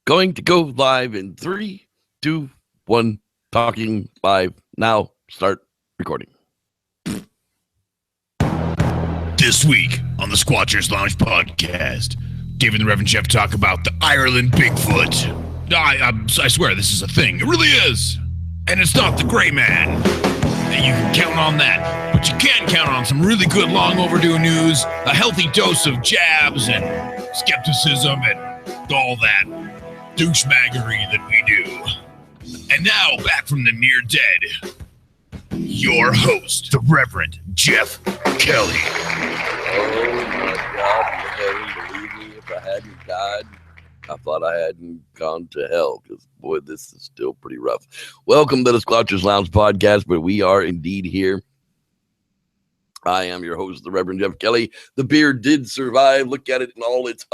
Going to go live in 3, 2, 1. Talking live now. Start recording. This week on the Squatchers Lounge podcast, David and the Reverend Jeff talk about the Ireland Bigfoot. I swear this is a thing. It really is. And it's not the gray man. And you can count on that. But you can count on some really good long overdue news, a healthy dose of jabs and skepticism and all that douchebaggery that we do. And now, back from the near dead, your host, the Reverend Jeff Kelly. Oh my God, you hadn't believed me if I hadn't died. I thought I hadn't gone to hell because, boy, this is still pretty rough. Welcome to the Squatchers Lounge podcast, but we are indeed here. I am your host, the Reverend Jeff Kelly. The beard did survive. Look at it in all its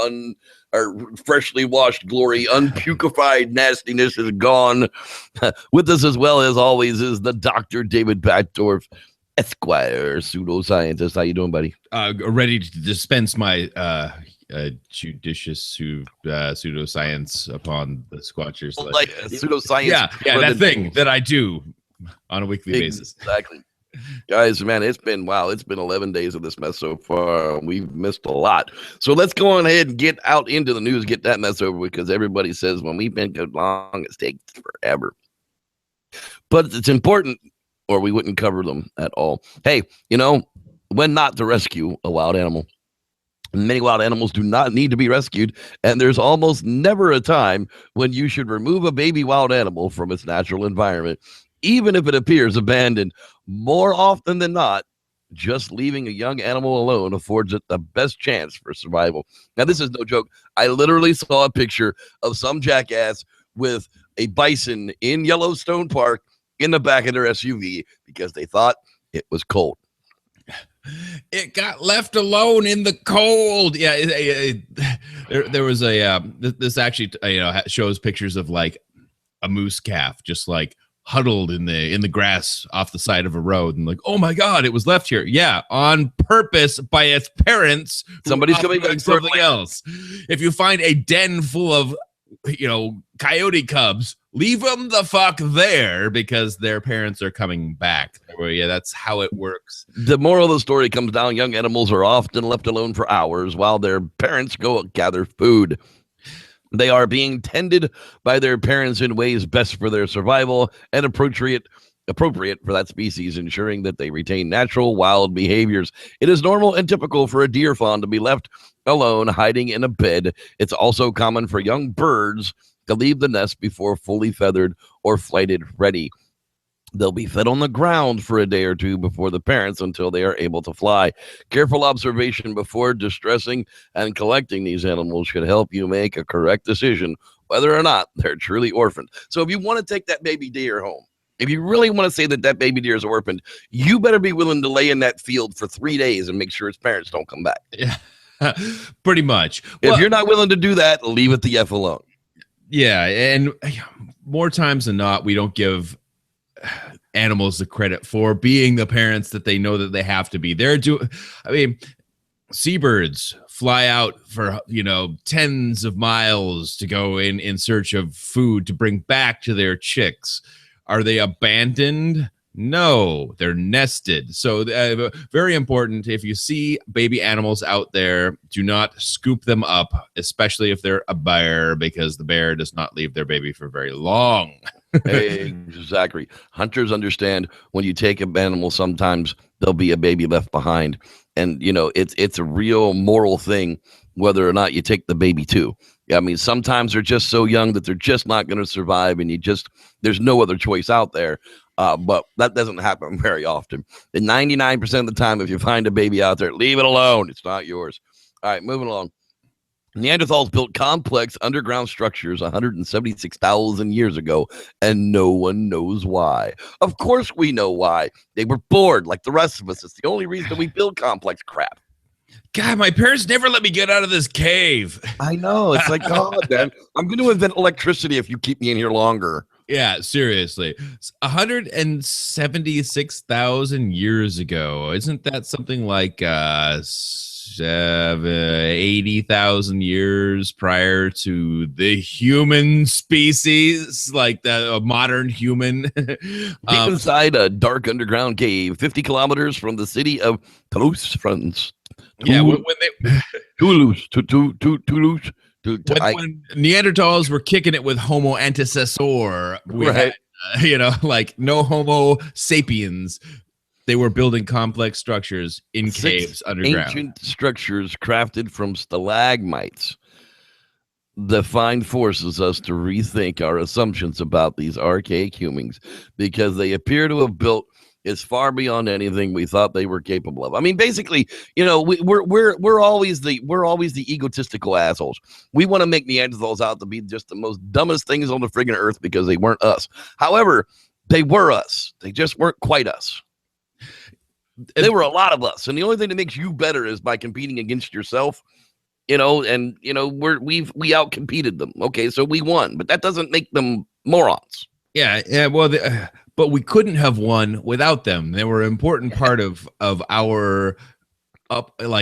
freshly washed glory. Unpukified nastiness is gone. With us as well as always is the Dr. David Batdorf, Esquire, pseudoscientist. How you doing, buddy? Ready to dispense my judicious pseudoscience upon the Squatchers. Like pseudoscience. Yeah, that thing that I do on a weekly basis. Exactly. Guys, man, it's been 11 days of this mess so far. We've missed a lot. So let's go on ahead and get out into the news, get that mess over with, because everybody says when we've been good long, it takes forever. But it's important, or we wouldn't cover them at all. Hey, when not to rescue a wild animal. Many wild animals do not need to be rescued, and there's almost never a time when you should remove a baby wild animal from its natural environment, even if it appears abandoned. More often than not, just leaving a young animal alone affords it the best chance for survival. Now, this is no joke. I literally saw a picture of some jackass with a bison in Yellowstone Park in the back of their SUV because they thought it was cold. It got left alone in the cold. Yeah, there was this actually shows pictures of like a moose calf just like huddled in the grass off the side of a road, and like, oh my God, it was left here. Yeah, on purpose by its parents. Somebody's coming back something else. If you find a den full of coyote cubs, leave them the fuck there because their parents are coming back. Yeah, that's how it works. The moral of the story comes down: young animals are often left alone for hours while their parents go gather food. They are being tended by their parents in ways best for their survival and appropriate for that species, ensuring that they retain natural wild behaviors. It is normal and typical for a deer fawn to be left alone, hiding in a bed. It's also common for young birds to leave the nest before fully feathered or flighted ready. They'll be fed on the ground for a day or two before the parents until they are able to fly. Careful observation before distressing and collecting these animals should help you make a correct decision whether or not they're truly orphaned. So if you want to take that baby deer home, if you really want to say that baby deer is orphaned, you better be willing to lay in that field for 3 days and make sure its parents don't come back. Yeah, pretty much. If you're not willing to do that, leave it the F alone. Yeah, and more times than not, we don't give animals the credit for being the parents that they know that they have to be. Seabirds fly out for tens of miles to go in search of food to bring back to their chicks. Are they abandoned? No, they're nested. So very important. If you see baby animals out there, do not scoop them up, especially if they're a bear, because the bear does not leave their baby for very long. Exactly. Hunters understand when you take an animal, sometimes there'll be a baby left behind. And, it's a real moral thing, whether or not you take the baby too. I mean, sometimes they're just so young that they're just not going to survive, and there's no other choice out there. But that doesn't happen very often. And 99% of the time, if you find a baby out there, leave it alone. It's not yours. All right, moving along. Neanderthals built complex underground structures 176,000 years ago, and no one knows why. Of course we know why. They were bored like the rest of us. It's the only reason we build complex crap. God, my parents never let me get out of this cave. I know. It's like, God, man, I'm going to invent electricity if you keep me in here longer. Yeah, seriously. 176,000 years ago. Isn't that something like 80,000 years prior to the human species, like the modern human. Deep inside a dark underground cave, 50 kilometers from the city of Toulouse, France. Yeah, when Toulouse. When Neanderthals were kicking it with Homo antecessor, we had, like no Homo sapiens. They were building complex structures in caves underground. Ancient structures crafted from stalagmites. The find forces us to rethink our assumptions about these archaic humans because they appear to have built is far beyond anything we thought they were capable of. I mean, basically, we're always the egotistical assholes. We want to make Neanderthals out to be just the most dumbest things on the friggin' earth because they weren't us. However, they were us. They just weren't quite us. They were a lot of us, and the only thing that makes you better is by competing against yourself. We outcompeted them. Okay, so we won, but that doesn't make them morons. Yeah. Well, but we couldn't have won without them. They were an important part of our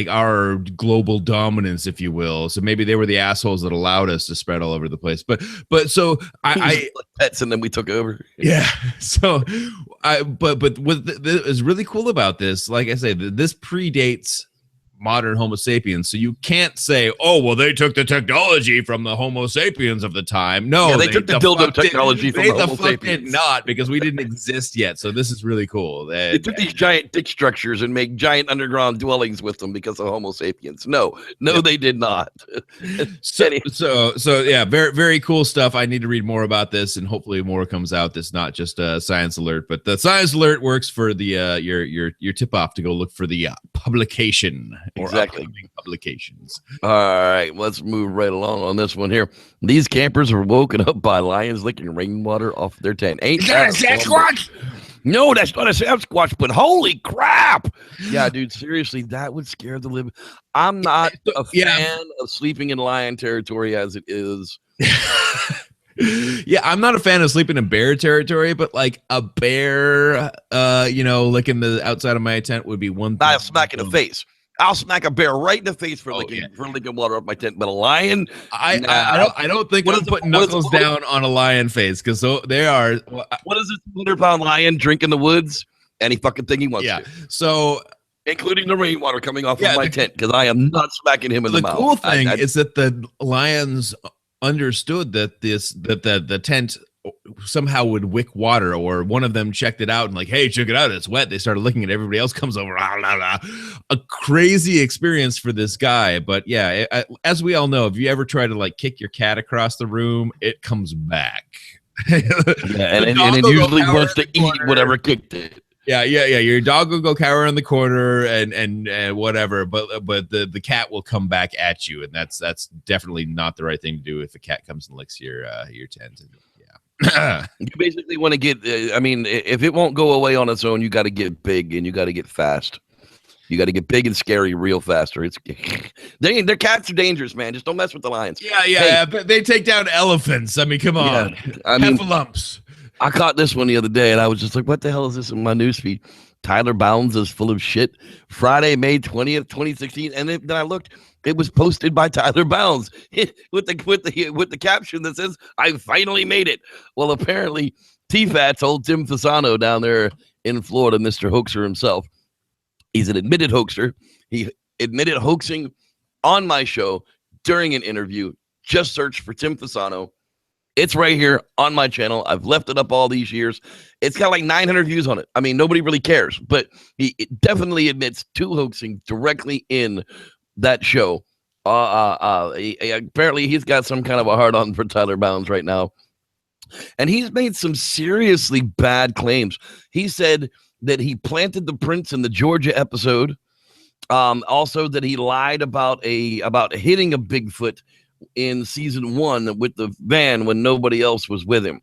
our global dominance, if you will. So maybe they were the assholes that allowed us to spread all over the place. But so I pets, and then we took over. Yeah. So but what is really cool about this, like I say, this predates modern Homo sapiens, so you can't say, oh well, they took the technology from the Homo sapiens of the time. No, they took the dildo technology from the Homo sapiens. Not because we didn't exist yet. So this is really cool. They took these giant dick structures and made giant underground dwellings with them because of Homo sapiens. No, they did not. So yeah, very, very cool stuff. I need to read more about this, and hopefully more comes out. That's not just a science alert, but the science alert works for the your tip off to go look for the publication. Exactly. Publications. All right, let's move right along on this one here. These campers were woken up by lions licking rainwater off their tent. Ain't that a Sasquatch? No, that's not a Sasquatch, but holy crap. Yeah, dude, seriously, that would scare the living. I'm not a fan of sleeping in lion territory as it is. Yeah, I'm not a fan of sleeping in bear territory, but like a bear, licking the outside of my tent would be one thing. I'll smack in the face. I'll smack a bear right in the face for licking water off my tent. But a lion, I don't think I'm putting knuckles down on a lion face because they are. What is this 200-pound lion drink in the woods? Any fucking thing he wants to. So, including the rainwater coming off of my tent, because I am not smacking him in the mouth. The cool thing is that the lions understood that the tent somehow would wick water, or one of them checked it out and like, hey, check it out, it's wet. They started looking at everybody else comes over. A crazy experience for this guy. But yeah, as we all know, if you ever try to like kick your cat across the room, it comes back. And it usually wants to eat whatever kicked it. Yeah. Your dog will go cower in the corner and whatever, but the cat will come back at you, and that's definitely not the right thing to do if a cat comes and licks your tent. You basically want to get. If it won't go away on its own, you got to get big and you got to get fast. You got to get big and scary real fast, or their cats are dangerous, man. Just don't mess with the lions. Yeah. But they take down elephants. I mean, come on. Heffalumps. I caught this one the other day, and I was just like, what the hell is this in my newsfeed? Tyler Bounds is full of shit. Friday, May 20th, 2016. And then I looked, it was posted by Tyler Bounds with the caption that says, I finally made it. Well, apparently, T-Fat told Tim Fasano down there in Florida, Mr. Hoaxer himself. He's an admitted hoaxer. He admitted hoaxing on my show during an interview. Just search for Tim Fasano. It's right here on my channel. I've left it up all these years. It's got like 900 views on it. I mean, nobody really cares, but he definitely admits to hoaxing directly in that show. Apparently, he's got some kind of a hard-on for Tyler Bounds right now. And he's made some seriously bad claims. He said that he planted the prints in the Georgia episode. Also, that he lied about hitting a Bigfoot in season 1 with the van when nobody else was with him.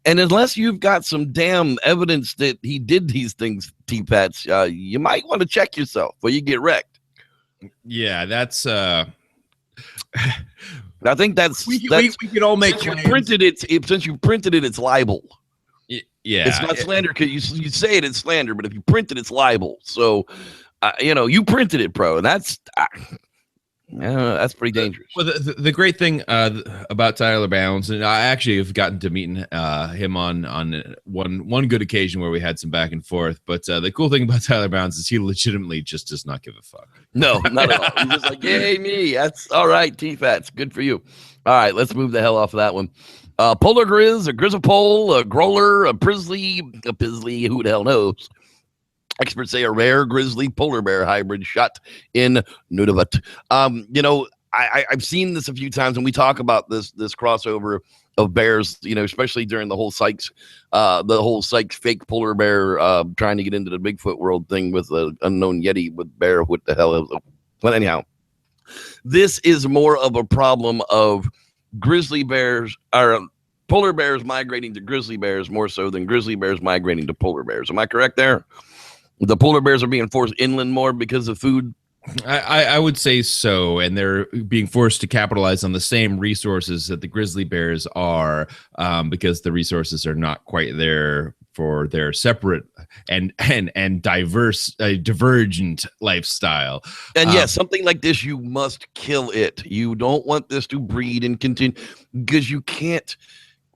And unless you've got some damn evidence that he did these things, T-Pats, you might want to check yourself before you get wrecked. Yeah, that's I think we can all make since you printed it, it's libel. Yeah, it's not slander because you say it's slander, but if you print it, it's libel. So You printed it, bro, and that's pretty dangerous. Well, the great thing about Tyler Bounds, and I actually have gotten to meeting him on one good occasion where we had some back and forth. But the cool thing about Tyler Bounds is he legitimately just does not give a fuck. No, not at all. He's just like, yay, me. That's all right. T-Fats, good for you. All right, let's move the hell off of that one. Polar Grizz, a Grizzlepole, a Growler, a Grizzly, a Pizzly, who the hell knows? Experts say a rare grizzly polar bear hybrid shot in Nunavut. I've seen this a few times when we talk about this crossover of bears, especially during the whole Sykes fake polar bear trying to get into the Bigfoot world thing with an unknown Yeti with bear. What the hell is it? But anyhow, this is more of a problem of grizzly bears or polar bears migrating to grizzly bears more so than grizzly bears migrating to polar bears. Am I correct there? The polar bears are being forced inland more because of food. I would say so, and they're being forced to capitalize on the same resources that the grizzly bears are, because the resources are not quite there for their separate and divergent lifestyle. And yes, something like this, you must kill it. You don't want this to breed and continue because you can't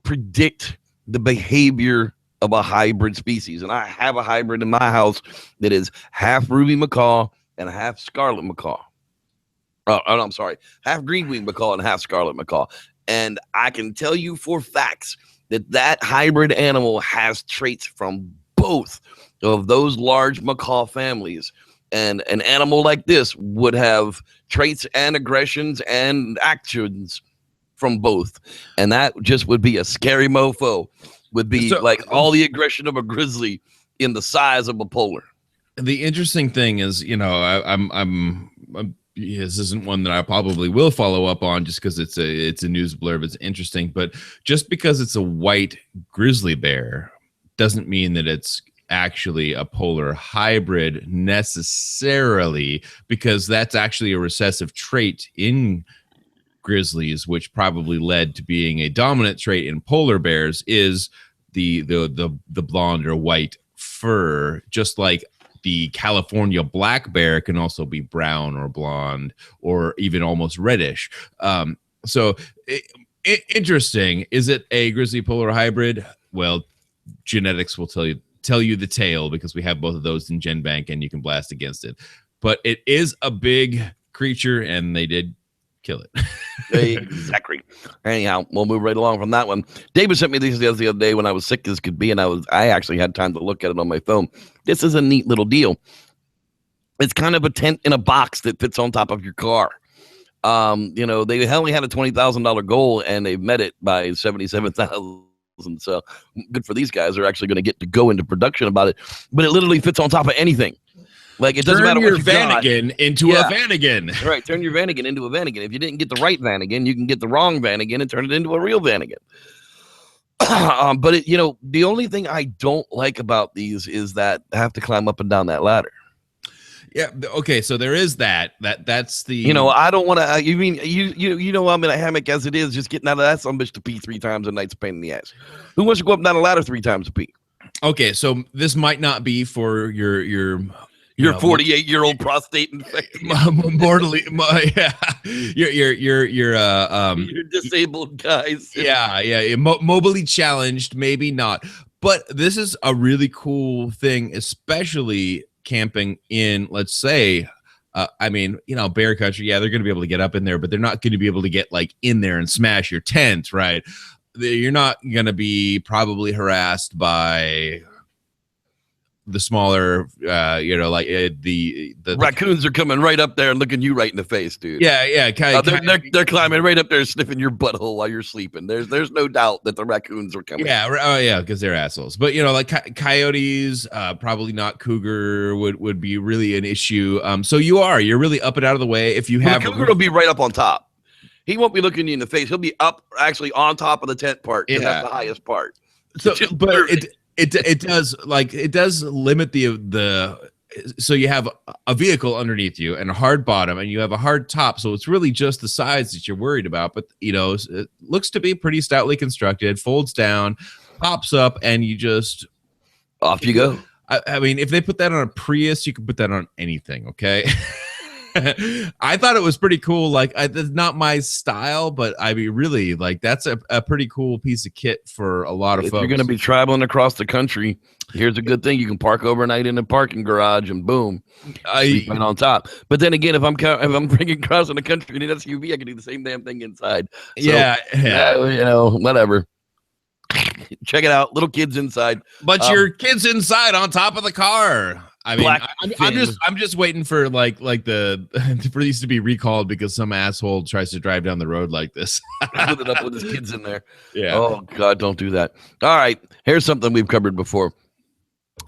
predict the behavior of a hybrid species. And I have a hybrid in my house that is half ruby macaw and half scarlet macaw. I'm sorry, half green-winged macaw and half scarlet macaw. And I can tell you for facts that hybrid animal has traits from both of those large macaw families. And an animal like this would have traits and aggressions and actions from both. And that just would be a scary mofo. Would be like all the aggression of a grizzly in the size of a polar. The interesting thing is, this isn't one that I probably will follow up on just because it's a news blurb. It's interesting, but just because it's a white grizzly bear doesn't mean that it's actually a polar hybrid necessarily, because that's actually a recessive trait in grizzlies, which probably led to being a dominant trait in polar bears, is the blonde or white fur. Just like the California black bear can also be brown or blonde or even almost reddish. Interesting. Is it a grizzly polar hybrid? Well, genetics will tell you the tale, because we have both of those in GenBank and you can blast against it. But it is a big creature, and they did kill it. Exactly. Anyhow, we'll move right along from that one. David sent me these the other day when I was sick as could be, and I actually had time to look at it on my phone. This is a neat little deal. It's kind of a tent in a box that fits on top of your car. They only had a $20,000 goal, and they've met it by $77,000. So good for these guys. They're actually going to get to go into production about it. But it literally fits on top of anything. Like, it doesn't matter what you Vanagon into a Vanagon. Right, turn your Vanagon into a Vanagon. If you didn't get the right Vanagon, you can get the wrong Vanagon and turn it into a real Vanagon. But the only thing I don't like about these is that I have to climb up and down that ladder. Yeah. Okay. So there is that. That's the. I don't want to. You mean I'm in a hammock as it is, just getting out of that son bitch to pee 3 times a night's a pain in the ass. Who wants to go up and down a ladder 3 times to pee? Okay, so this might not be for your 48-year-old prostate infection. You're disabled guys. Yeah. Mobilely challenged, maybe not. But this is a really cool thing, especially camping in, let's say, bear country. Yeah, they're going to be able to get up in there, but they're not going to be able to get like in there and smash your tent, right? You're not going to be probably harassed by the smaller, the raccoons are coming right up there and looking you right in the face, dude. Yeah. They're climbing right up there, sniffing your butthole while you're sleeping. There's no doubt that the raccoons are coming. Yeah, because they're assholes. But coyotes, probably not cougar would be really an issue. So you're really up and out of the way. If you have the cougar will be right up on top. He won't be looking you in the face. He'll be up actually on top of the tent part. Yeah, that's the highest part. So, but it does limit the so you have a vehicle underneath you and a hard bottom, and you have a hard top. So it's really just the sides that you're worried about. But it looks to be pretty stoutly constructed, folds down, pops up, and you just off you go. I mean, if they put that on a Prius, you could put that on anything. Okay. I thought it was pretty cool. Like, that's not my style, but I mean, really, like, that's a pretty cool piece of kit for a lot of If folks. you're going to be traveling across the country, here's a good thing: you can park overnight in a parking garage, and boom, sleep right on top. But then again, if I'm bringing crossing the country in an SUV, I can do the same damn thing inside. So, whatever. Check it out, little kids inside. But your kids inside on top of the car. I mean, I'm just waiting for like for these to be recalled because some asshole tries to drive down the road like this. Put it up with his kids in there. Yeah. Oh God, don't do that. All right, here's something we've covered before: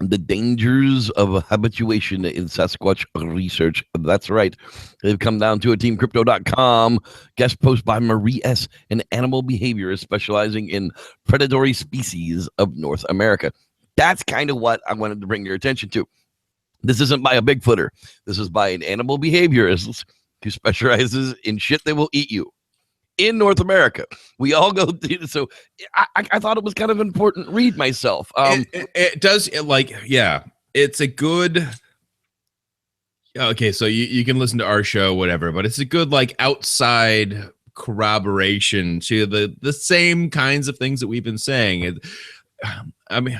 the dangers of habituation in Sasquatch research. That's right. They've come down to a teamcrypto.com guest post by Marie S., an animal behaviorist specializing in predatory species of North America. That's kind of what I wanted to bring your attention to. This isn't by a Bigfooter. This is by an animal behaviorist who specializes in shit that will eat you in North America. We all go through. So I thought it was kind of an important read myself. It does. It's a good. Okay, so you can listen to our show, whatever, but it's a good like outside corroboration to the same kinds of things that we've been saying. I mean,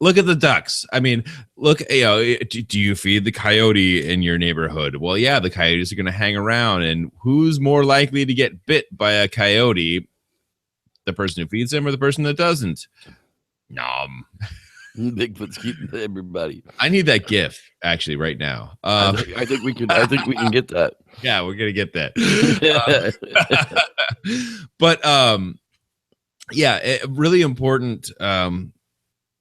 look at the ducks. I mean, look, do you feed the coyote in your neighborhood? Well, yeah, the coyotes are going to hang around. And who's more likely to get bit by a coyote? The person who feeds them or the person that doesn't? Nom. Bigfoot's keeping everybody. I need that GIF actually right now. I think we can get that. Yeah, we're gonna get that. Really important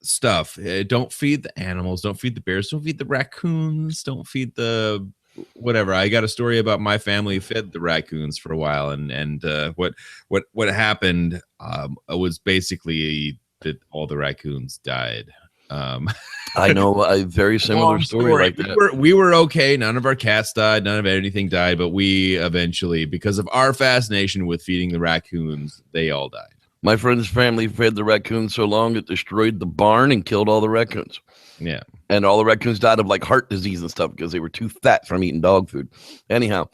stuff. Don't feed the animals. Don't feed the bears. Don't feed the raccoons. Don't feed the whatever. I got a story about my family fed the raccoons for a while, and what happened was basically that all the raccoons died. I know a very similar story like that. We were okay. None of our cats died. None of anything died. But we eventually, because of our fascination with feeding the raccoons, they all died. My friend's family fed the raccoons so long it destroyed the barn and killed all the raccoons. Yeah. And all the raccoons died of like heart disease and stuff because they were too fat from eating dog food. Anyhow,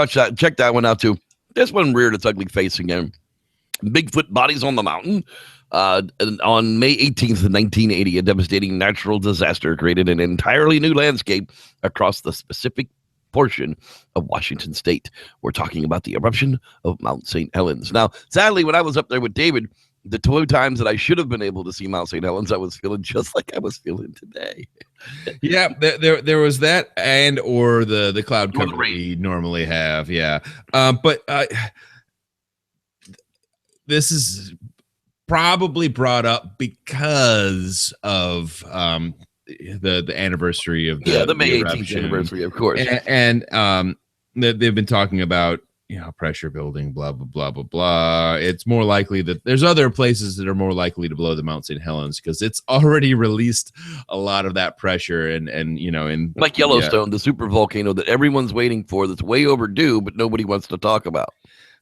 check that one out too. This one reared its ugly face again. Bigfoot bodies on the mountain. On May 18th, 1980, a devastating natural disaster created an entirely new landscape across the specific portion of Washington state. We're talking about the eruption of Mount St. Helens. Now, sadly, when I was up there with David, the 2 times that I should have been able to see Mount St. Helens, I was feeling just like I was feeling today. Yeah, there was that and or the cloud cover we normally have. Yeah. But this is probably brought up because of the anniversary of the May 18th anniversary, of course, and they've been talking about pressure building, blah blah blah blah blah. It's more likely that there's other places that are more likely to blow the Mount St. Helens because it's already released a lot of that pressure and in like Yellowstone, the super volcano that everyone's waiting for, that's way overdue, but nobody wants to talk about.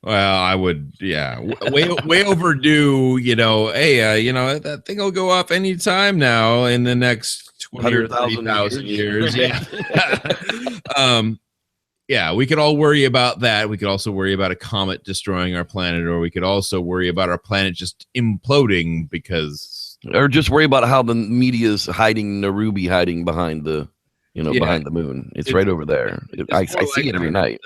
Well, I would, way overdue. Hey, that thing will go off anytime now in the next 20 or 30,000 years. Yeah. We could all worry about that. We could also worry about a comet destroying our planet, or we could also worry about our planet just imploding or just worry about how the media is hiding Narubi hiding behind the behind the moon. It's right over there. I see it every night.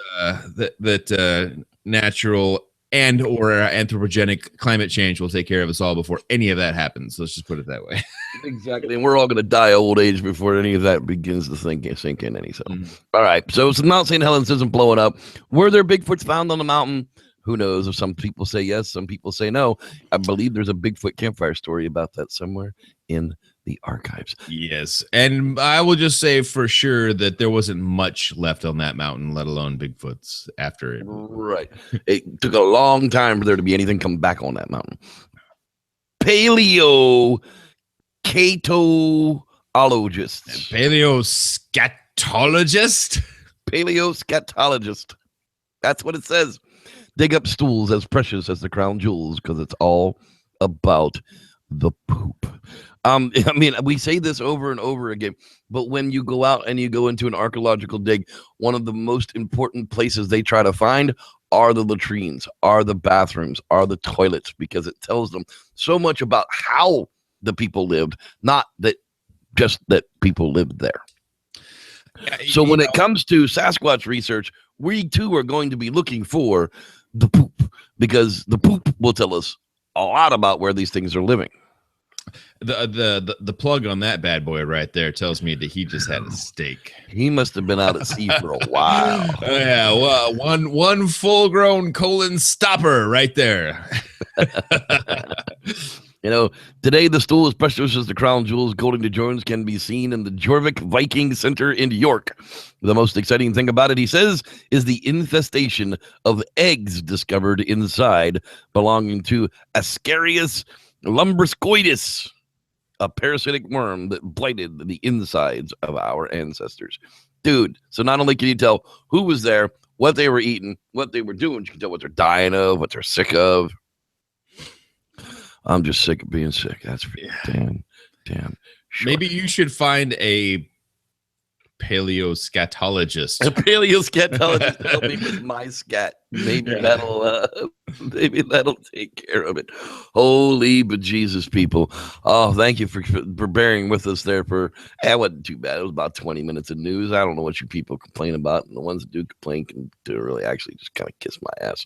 Natural and or anthropogenic climate change will take care of us all before any of that happens. Let's just put it that way. Exactly. And we're all going to die of old age before any of that begins to sink in any. So, All right. So Mount St. Helens isn't blowing up. Were there Bigfoots found on the mountain? Who knows? Some people say yes. Some people say no. I believe there's a Bigfoot campfire story about that somewhere in the archives. Yes. And I will just say for sure that there wasn't much left on that mountain, let alone Bigfoots after it. Right. It took a long time for there to be anything come back on that mountain. Paleocatologist. Paleoscatologist. That's what it says. Dig up stools as precious as the crown jewels because it's all about the poop. I mean, we say this over and over again, but when you go out and you go into an archaeological dig, one of the most important places they try to find are the latrines, are the bathrooms, are the toilets, because it tells them so much about how the people lived, not that just that people lived there. So when it comes to Sasquatch research, we too are going to be looking for the poop, because the poop will tell us a lot about where these things are living. The plug on that bad boy right there tells me that he just had a steak. He must have been out at sea for a while. Yeah, well, one full-grown colon stopper right there. You know, today the stool as precious as the crown jewels, golden to Jones, can be seen in the Jorvik Viking Center in York. The most exciting thing about it, he says, is the infestation of eggs discovered inside, belonging to Ascarius lumbruscoides, a parasitic worm that blighted the insides of our ancestors. Dude, so not only can you tell who was there, what they were eating, what they were doing, you can tell what they're dying of, what they're sick of. I'm just sick of being sick. That's damn. Sure. Maybe you should find a paleoscatologist. A paleoscatologist to help me with my scat. Maybe that'll take care of it. Holy bejesus, people. Oh, thank you for bearing with us there for, it wasn't too bad. It was about 20 minutes of news. I don't know what you people complain about, and the ones that do complain can do really actually just kind of kiss my ass.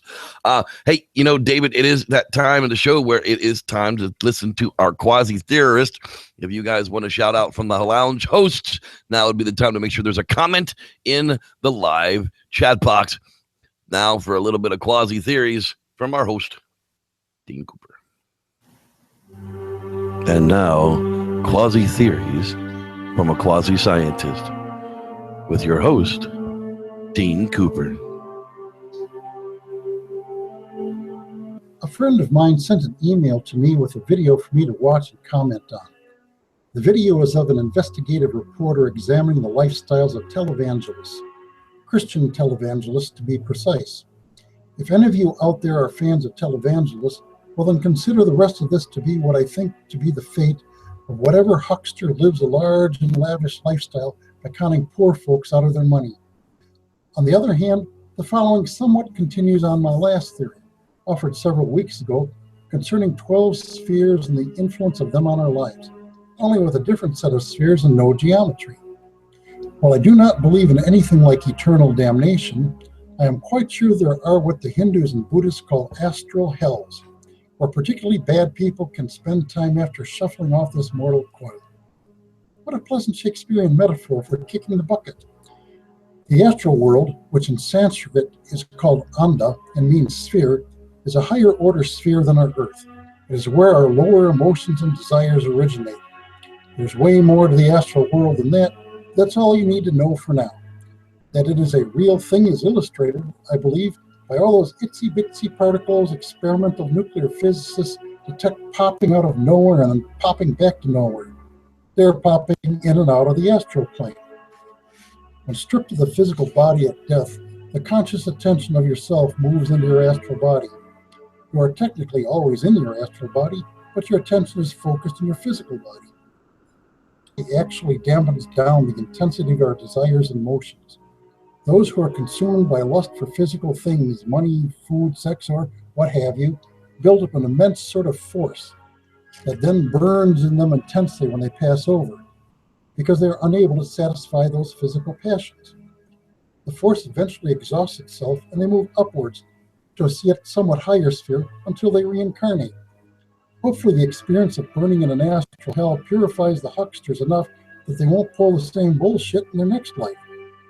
Hey, you know, David, it is that time of the show where it is time to listen to our Kwazii Theorist. If you guys want to shout out from the lounge hosts, now would be the time to make sure there's a comment in the live chat box. Now for a little bit of Kwazii Theories from our host, Dean Cooper. And now, Kwazii Theories from a Kwazii scientist with your host, Dean Cooper. A friend of mine sent an email to me with a video for me to watch and comment on. The video is of an investigative reporter examining the lifestyles of televangelists. Christian televangelists, to be precise. If any of you out there are fans of televangelists, well then consider the rest of this to be what I think to be the fate of whatever huckster lives a large and lavish lifestyle by conning poor folks out of their money. On the other hand, the following somewhat continues on my last theory, offered several weeks ago, concerning 12 spheres and the influence of them on our lives, only with a different set of spheres and no geometry. While I do not believe in anything like eternal damnation, I am quite sure there are what the Hindus and Buddhists call astral hells, where particularly bad people can spend time after shuffling off this mortal coil. What a pleasant Shakespearean metaphor for kicking the bucket. The astral world, which in Sanskrit is called anda and means sphere, is a higher order sphere than our earth. It is where our lower emotions and desires originate. There's way more to the astral world than that. That's all you need to know for now. That it is a real thing is illustrated, I believe, by all those itsy-bitsy particles experimental nuclear physicists detect popping out of nowhere and then popping back to nowhere. They're popping in and out of the astral plane. When stripped of the physical body at death, the conscious attention of yourself moves into your astral body. You are technically always in your astral body, but your attention is focused on your physical body. It actually dampens down the intensity of our desires and emotions. Those who are consumed by lust for physical things, money, food, sex, or what have you, build up an immense sort of force that then burns in them intensely when they pass over, because they are unable to satisfy those physical passions. The force eventually exhausts itself and they move upwards to a somewhat higher sphere until they reincarnate. Hopefully the experience of burning in an astral hell purifies the hucksters enough that they won't pull the same bullshit in their next life.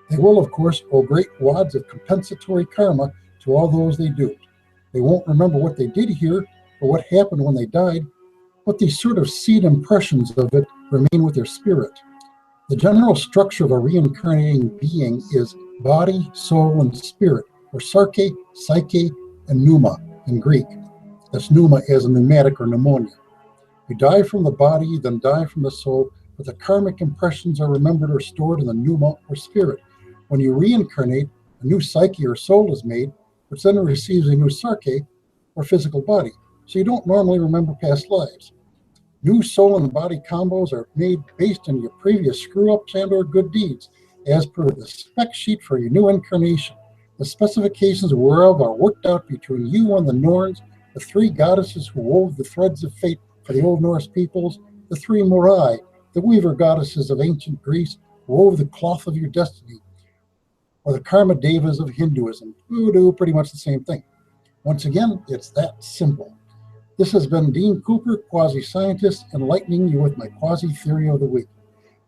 They will, of course, owe great wads of compensatory karma to all those they duped. They won't remember what they did here or what happened when they died, but these sort of seed impressions of it remain with their spirit. The general structure of a reincarnating being is body, soul, and spirit, or sarke, psyche, and pneuma in Greek. That's pneuma as a pneumatic or pneumonia. You die from the body, then die from the soul, but the karmic impressions are remembered or stored in the pneuma or spirit. When you reincarnate, a new psyche or soul is made, which then receives a new sarke or physical body. So you don't normally remember past lives. New soul and body combos are made based on your previous screw-ups and or good deeds, as per the spec sheet for your new incarnation. The specifications whereof are worked out between you and the Norns, the three goddesses who wove the threads of fate for the Old Norse peoples, the three Morai, the weaver goddesses of ancient Greece, who wove the cloth of your destiny, or the Karma Devas of Hinduism, who do pretty much the same thing. Once again, it's that simple. This has been Dean Cooper, quasi-scientist, enlightening you with my quasi theory of the week.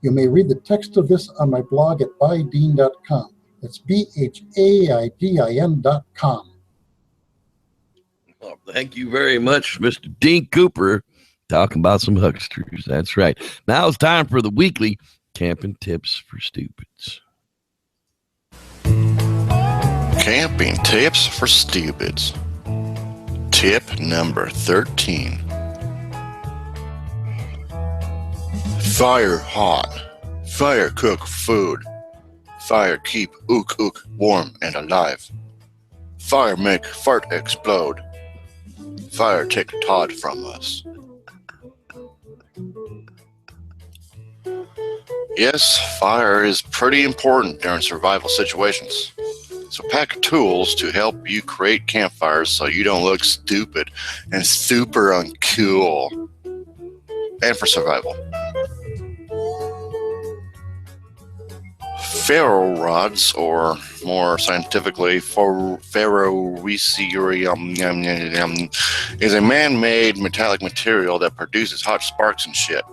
You may read the text of this on my blog at bydean.com. That's BHAIDIN.com. Well, thank you very much, Mr. Dean Cooper, talking about some hucksters. That's right. Now it's time for the weekly Camping Tips for Stupids. Camping Tips for Stupids. Tip number 13. Fire hot. Fire cook food. Fire keep ook warm and alive. Fire make fart explode. Fire take Todd from us. Yes, fire is pretty important during survival situations. So pack tools to help you create campfires so you don't look stupid and super uncool. And for survival. Ferro rods, or more scientifically, ferrorecerium, is a man-made metallic material that produces hot sparks and shit.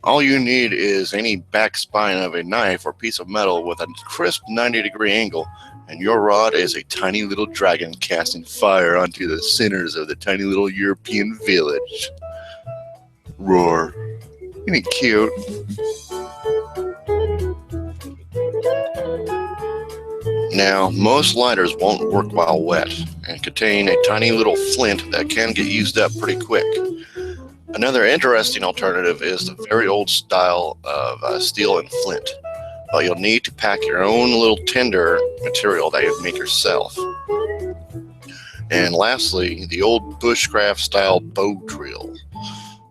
All you need is any back spine of a knife or piece of metal with a crisp 90-degree angle, and your rod is a tiny little dragon casting fire onto the centers of the tiny little European village. Roar. Isn't it cute? Now, most lighters won't work while wet and contain a tiny little flint that can get used up pretty quick. Another interesting alternative is the very old style of steel and flint, but you'll need to pack your own little tinder material that you make yourself. And lastly, the old bushcraft style bow drill,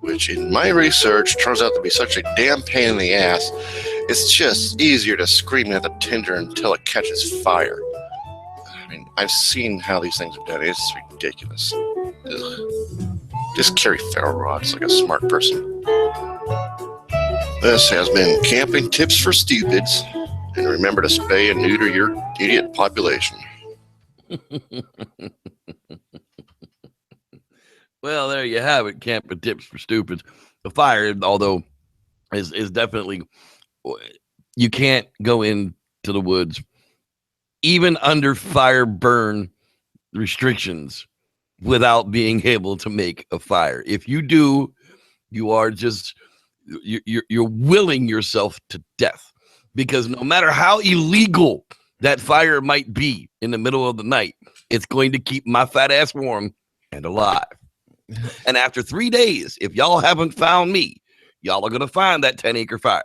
which in my research turns out to be such a damn pain in the ass. It's just easier to scream at the tinder until it catches fire. I mean, I've seen how these things are done. It's ridiculous. Ugh. Just carry ferro rods like a smart person. This has been Camping Tips for Stupids. And remember to spay and neuter your idiot population. Well, there you have it. Camping Tips for Stupids. The fire, although, is definitely... You can't go into the woods, even under fire burn restrictions, without being able to make a fire. If you do, you are just you're willing yourself to death, because no matter how illegal that fire might be in the middle of the night, it's going to keep my fat ass warm and alive. And after 3 days, if y'all haven't found me, y'all are going to find that 10-acre fire.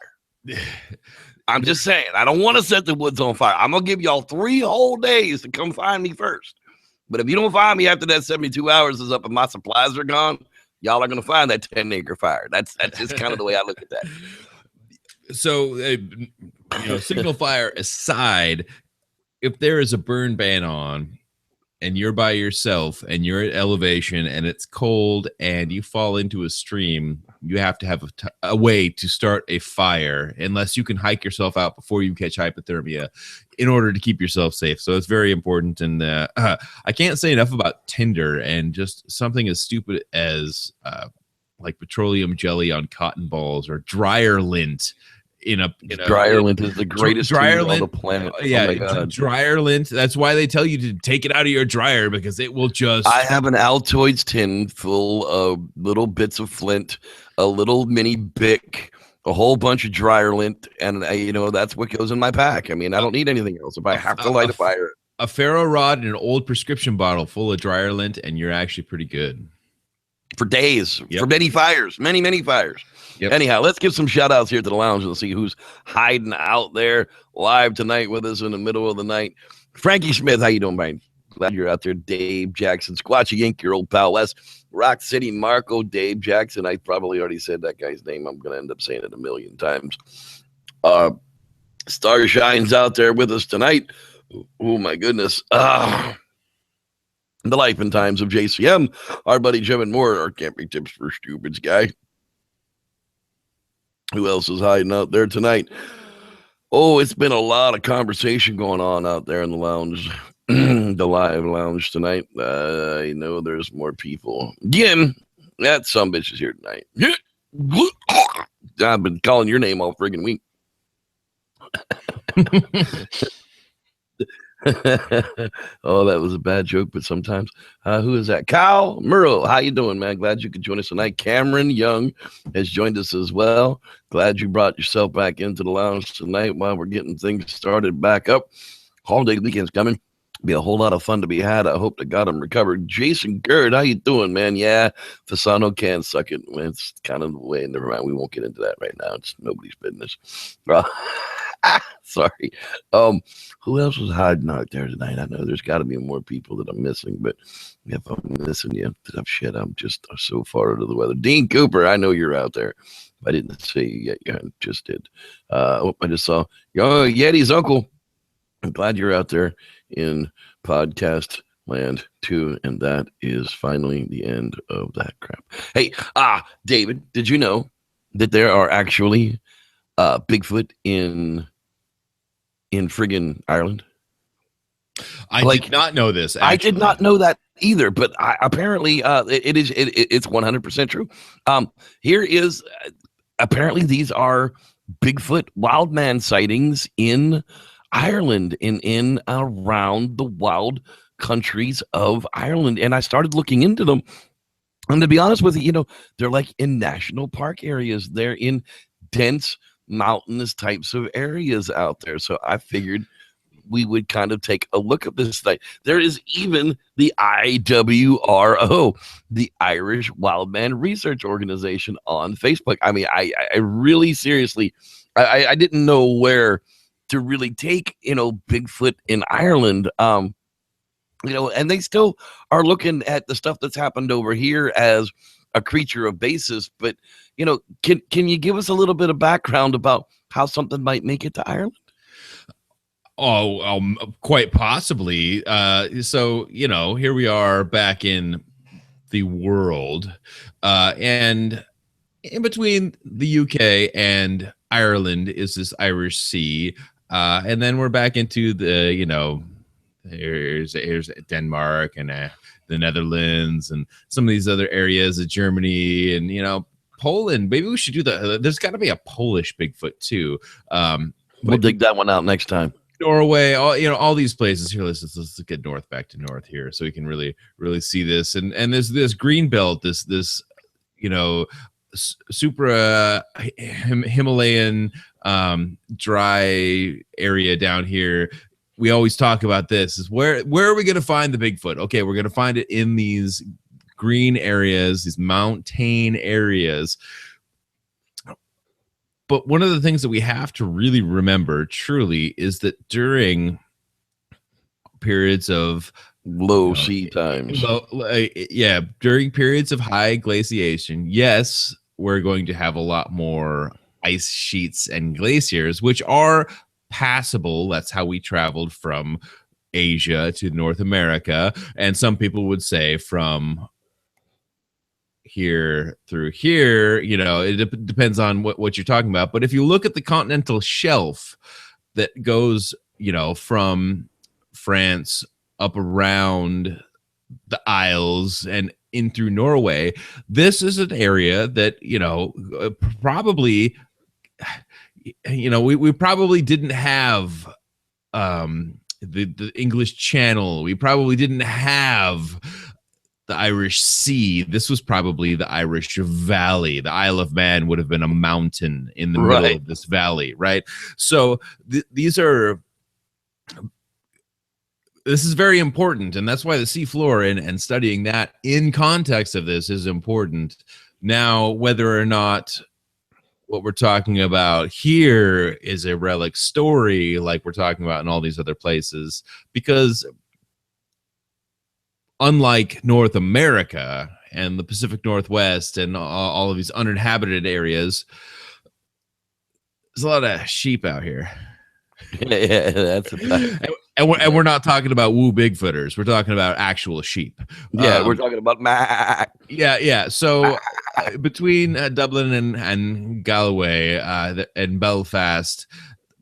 I'm just saying, I don't want to set the woods on fire. I'm going to give y'all 3 whole days to come find me first. But if you don't find me after that 72 hours is up and my supplies are gone, y'all are going to find that 10-acre fire. That's just kind of the way I look at that. So, signal fire aside, if there is a burn ban on and you're by yourself and you're at elevation and it's cold and you fall into a stream, you have to have a way to start a fire, unless you can hike yourself out before you catch hypothermia, in order to keep yourself safe. So it's very important. And I can't say enough about tinder, and just something as stupid as like petroleum jelly on cotton balls, or dryer lint. Dryer lint is the greatest dryer thing lint on the planet. Yeah, dryer lint. That's why they tell you to take it out of your dryer, because it will just. I have an Altoids tin full of little bits of flint, a little mini Bic, a whole bunch of dryer lint, and that's what goes in my pack. I mean, I don't need anything else. If I have to light a fire, a ferro rod and an old prescription bottle full of dryer lint, and you're actually pretty good for days. Yep. For many fires, many fires. Yep. Anyhow, let's give some shout outs here to the lounge and see who's hiding out there live tonight with us in the middle of the night. Frankie Smith, how you doing, man? Glad you're out there, Dave Jackson. Squatchy Yank, your old pal Wes. Rock City Marco, Dave Jackson. I probably already said that guy's name. I'm going to end up saying it a million times. Star Shine's out there with us tonight. Oh, my goodness. The life and times of JCM. Our buddy Jim and Moore, our camping tips for stupids guy. Who else is hiding out there tonight? Oh, it's been a lot of conversation going on out there in the lounge. The live lounge tonight. I know there's more people. Again, that sumbitch is here tonight. I've been calling your name all friggin' week. Oh, that was a bad joke, but sometimes. Who is that? Kyle Murrow. How you doing, man? Glad you could join us tonight. Cameron Young has joined us as well. Glad you brought yourself back into the lounge tonight while we're getting things started back up. Holiday weekend's coming. Be a whole lot of fun to be had. I hope to God I'm recovered. Jason Gerd, how you doing, man? Yeah, Fasano can suck it. It's kind of the way. Never mind. We won't get into that right now. It's nobody's business. Sorry. Who else was hiding out there tonight? I know there's got to be more people that I'm missing, but if I'm missing you, shit, I'm just so far under the weather. Dean Cooper, I know you're out there. I didn't say you yet. Yeah, I just did. I just saw Yeti's uncle. I'm glad you're out there in podcast land too, and that is finally the end of that crap. Hey, David, did you know that there are actually Bigfoot in friggin' Ireland? I did not know this. Actually. I did not know that either, but apparently it's 100% true. Here is apparently these are Bigfoot wildman sightings in Ireland, in around the wild countries of Ireland. And I started looking into them. And to be honest with you, they're like in national park areas. They're in dense mountainous types of areas out there. So I figured we would kind of take a look at this thing. There is even the IWRO, the Irish Wildman Research Organization, on Facebook. I mean, I really seriously, I didn't know where to really take, Bigfoot in Ireland. And they still are looking at the stuff that's happened over here as a creature of basis. But, can you give us a little bit of background about how something might make it to Ireland? Oh, quite possibly. So, here we are back in the world, and in between the UK and Ireland is this Irish Sea. And then we're back into the, here's Denmark and the Netherlands and some of these other areas of Germany and, Poland. Maybe we should do there's got to be a Polish Bigfoot too. We'll dig that one out next time. Norway, all these places here. Let's get back to north here so we can really see this. And there's this green belt, this super Himalayan dry area down here. We always talk about this is where are we going to find the Bigfoot? Okay, we're going to find it in these green areas, these mountain areas. But one of the things that we have to really remember truly is that during periods of low sea times, during periods of high glaciation, yes, we're going to have a lot more ice sheets and glaciers, which are passable. That's how we traveled from Asia to North America. And some people would say from here through here, it depends on what you're talking about. But if you look at the continental shelf that goes, from France up around the Isles and in through Norway, this is an area that, probably, we probably didn't have the English Channel. We probably didn't have the Irish Sea. This was probably the Irish Valley. The Isle of Man would have been a mountain in the middle of this valley, right? So this is very important, and that's why the seafloor and studying that in context of this is important. Now, whether or not what we're talking about here is a relic story like we're talking about in all these other places, because unlike North America and the Pacific Northwest and all of these uninhabited areas, there's a lot of sheep out here. Yeah, that's a fact. And we're not talking about woo Bigfooters. We're talking about actual sheep. Yeah, we're talking about Yeah. So between Dublin and Galway and Belfast,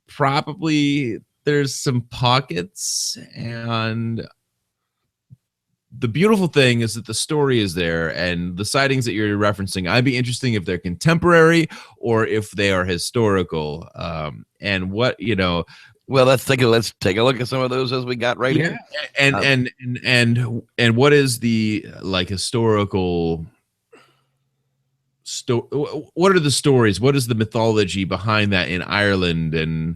probably there's some pockets. And the beautiful thing is that the story is there, and the sightings that you're referencing, I'd be interested if they're contemporary or if they are historical. And what, Well, let's take a look at some of those as we got right here. And what is the historical what are the stories? What is the mythology behind that in Ireland? And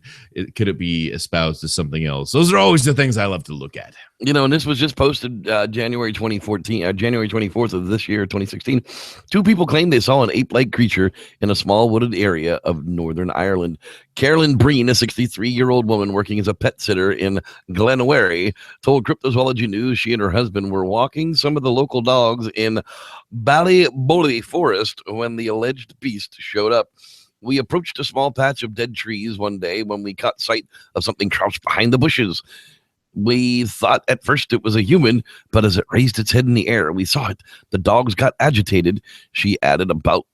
could it be espoused as something else? Those are always the things I love to look at. And this was just posted January 24th of this year, 2016. 2 people claimed they saw an ape-like creature in a small wooded area of Northern Ireland. Carolyn Breen, a 63-year-old woman working as a pet sitter in Glenwary, told Cryptozoology News she and her husband were walking some of the local dogs in Ballybully Forest when the alleged beast showed up. We approached a small patch of dead trees one day when we caught sight of something crouched behind the bushes. We thought at first it was a human, but as it raised its head in the air, we saw it. The dogs got agitated, she added, about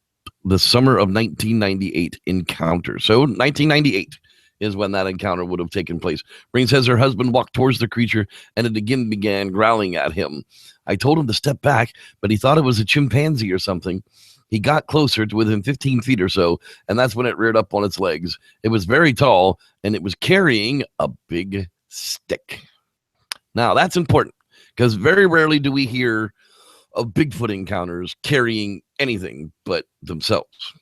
the summer of 1998 encounter. So 1998 is when that encounter would have taken place. Breen says her husband walked towards the creature and it again began growling at him. I told him to step back, but he thought it was a chimpanzee or something. He got closer to within 15 feet or so, and that's when it reared up on its legs. It was very tall, and it was carrying a big stick. Now, that's important because very rarely do we hear of Bigfoot encounters carrying anything but themselves.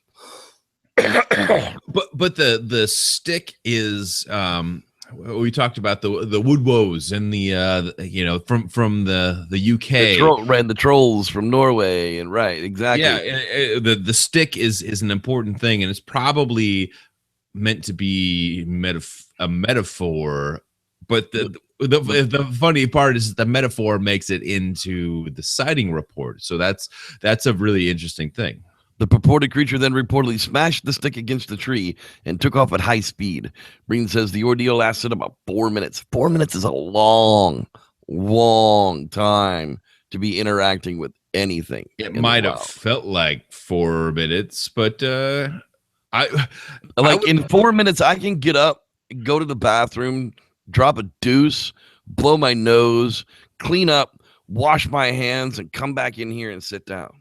But the stick is we talked about the wood woes and the from the UK, the trolls from Norway, and right, exactly. Yeah, the stick is an important thing, and it's probably meant to be a metaphor. But the funny part is the metaphor makes it into the sighting report. So that's a really interesting thing. The purported creature then reportedly smashed the stick against the tree and took off at high speed. Breen says the ordeal lasted about 4 minutes. 4 minutes is a long time to be interacting with anything. It might have felt like 4 minutes, but in 4 minutes, I can get up, go to the bathroom, drop a deuce, blow my nose, clean up, wash my hands, and come back in here and sit down.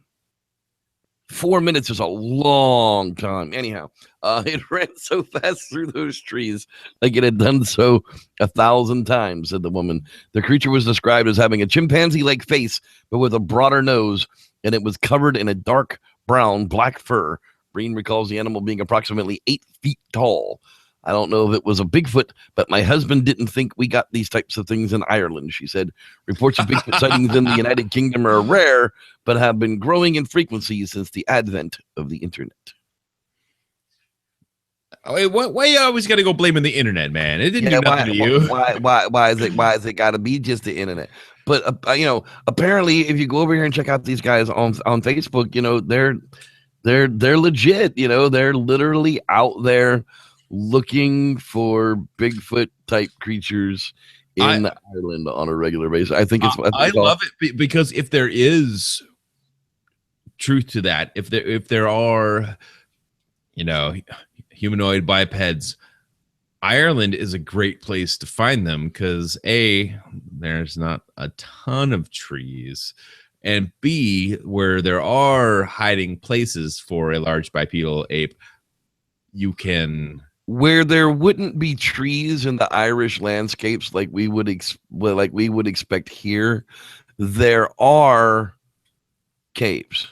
4 minutes is a long time. Anyhow, it ran so fast through those trees like it had done so 1,000 times, said the woman. The creature was described as having a chimpanzee-like face, but with a broader nose, and it was covered in a dark brown black fur. Breen recalls the animal being approximately 8 feet tall. I don't know if it was a Bigfoot, but my husband didn't think we got these types of things in Ireland, she said. Reports of Bigfoot sightings in the United Kingdom are rare, but have been growing in frequency since the advent of the internet. Why you always got to go blaming the internet, man? It didn't do nothing to you. Why is it got to be just the internet? But apparently, if you go over here and check out these guys on Facebook, they're legit. They're literally out there looking for Bigfoot type creatures in Ireland on a regular basis. I think I love it because if there is truth to that, if there are humanoid bipeds, Ireland is a great place to find them because A, there's not a ton of trees, and B, where there are hiding places for a large bipedal ape, you can. Where there wouldn't be trees in the Irish landscapes like we would expect here, there are caves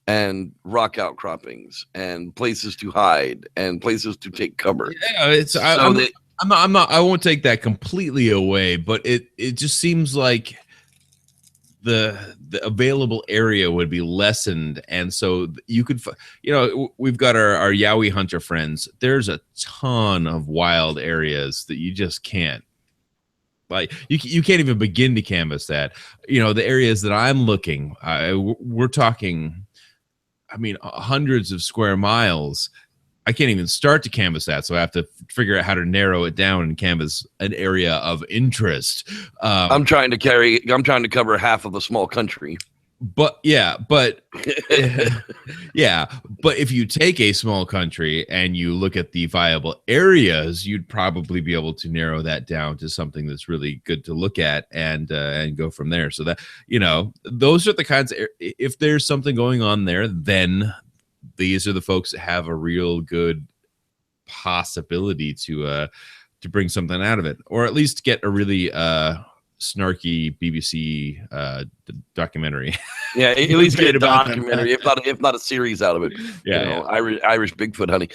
and rock outcroppings and places to hide and places to take cover. Yeah, I won't take that completely away, but it just seems like the available area would be lessened, and so you could we've got our Yowie hunter friends. There's a ton of wild areas that you just can't Like you can't even begin to canvas that. The areas that I'm looking, we're talking, I mean, hundreds of square miles. I can't even start to canvas that, so I have to figure out how to narrow it down and canvas an area of interest. I'm trying to cover half of a small country. But if you take a small country and you look at the viable areas, you'd probably be able to narrow that down to something that's really good to look at and go from there. So that, those are the kinds of, if there's something going on there, then these are the folks that have a real good possibility to bring something out of it, or at least get a really snarky BBC documentary. Yeah, at least get a documentary, if not a series out of it. Yeah, Irish Bigfoot hunting.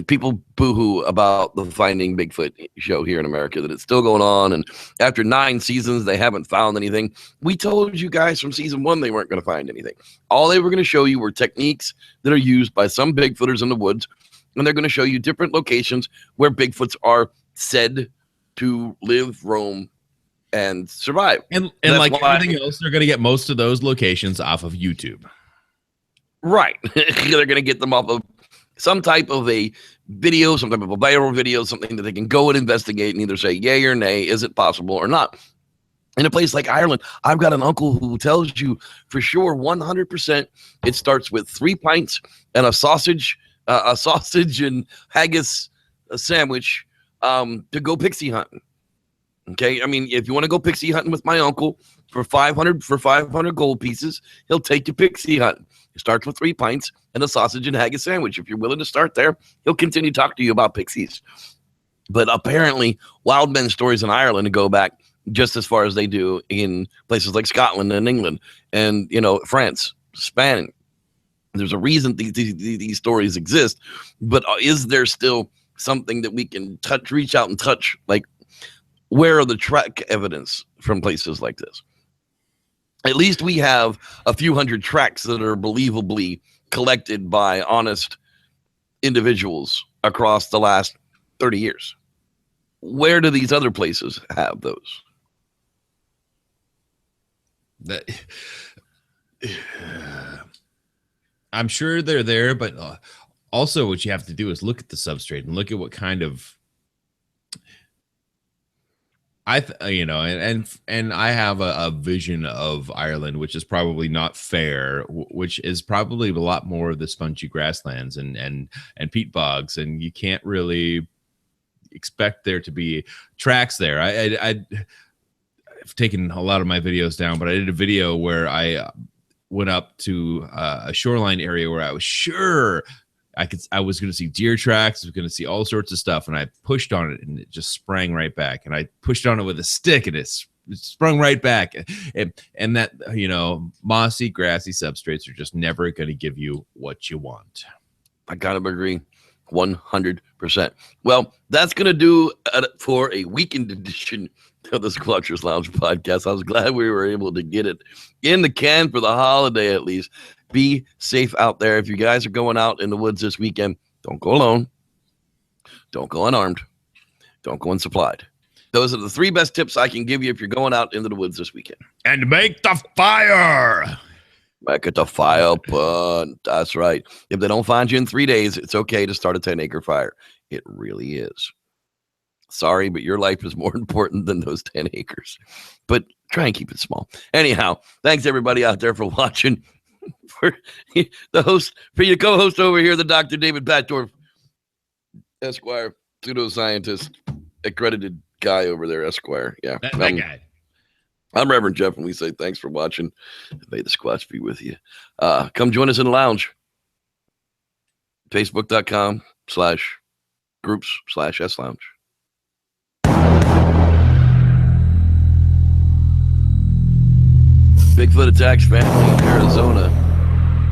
People boohoo about the Finding Bigfoot show here in America, that it's still going on, and after 9 seasons they haven't found anything. We told you guys from season 1 they weren't going to find anything. All they were going to show you were techniques that are used by some Bigfooters in the woods, and they're going to show you different locations where Bigfoots are said to live, roam, and survive. And like everything else, they're going to get most of those locations off of YouTube. Right. They're going to get them off of some type of a video, some type of a viral video, something that they can go and investigate and either say yay or nay, is it possible or not. In a place like Ireland, I've got an uncle who tells you for sure 100% it starts with 3 pints and a sausage and haggis sandwich to go pixie hunting. Okay, I mean, if you want to go pixie hunting with my uncle for 500 gold pieces, he'll take you pixie hunting. It starts with 3 pints and a sausage and haggis sandwich. If you're willing to start there, he'll continue to talk to you about pixies. But apparently, wild men stories in Ireland go back just as far as they do in places like Scotland and England and France, Spain. There's a reason these stories exist, but is there still something that we can reach out and touch? Like, where are the track evidence from places like this? At least we have a few hundred tracks that are believably collected by honest individuals across the last 30 years. Where do these other places have those? I'm sure they're there, but also what you have to do is look at the substrate and look at what kind of and I have a vision of Ireland, which is probably not fair, which is probably a lot more of the spongy grasslands and peat bogs, and you can't really expect there to be tracks there. I've taken a lot of my videos down, but I did a video where I went up to a shoreline area where I was sure I was going to see deer tracks. I was going to see all sorts of stuff, and I pushed on it, and it just sprang right back. And I pushed on it with a stick, and it sprung right back. And that, mossy, grassy substrates are just never going to give you what you want. I kind of agree, 100%. Well, that's going to do for a weekend edition of the Squatchers Lounge podcast. I was glad we were able to get it in the can for the holiday, at least. Be safe out there. If you guys are going out in the woods this weekend, don't go alone. Don't go unarmed. Don't go unsupplied. Those are the 3 best tips I can give you if you're going out into the woods this weekend. And make the fire. Back at the fire put. That's right. If they don't find you in 3 days, it's okay to start a 10-acre fire. It really is. Sorry, but your life is more important than those 10 acres. But try and keep it small. Anyhow, thanks everybody out there for watching. For the host, for your co-host over here, the Dr. David Batdorf, Esquire, pseudoscientist, accredited guy over there, Esquire. Yeah, that guy. I'm Reverend Jeff, and we say thanks for watching. May the Squatch be with you. Come join us in the lounge. Facebook.com/groups/SLounge. Bigfoot attacks family in Arizona.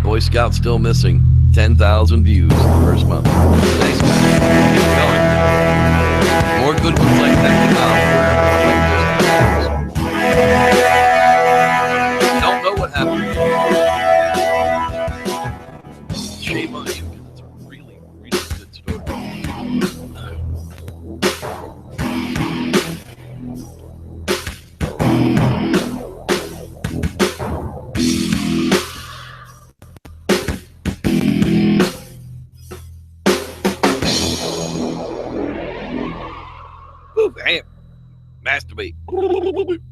Boy Scout still missing. 10,000 views in the first month. Thanks, man. Keep going. More good ones like that to come. Don't know what happened. Shame on you. It's a really, really good story. to be.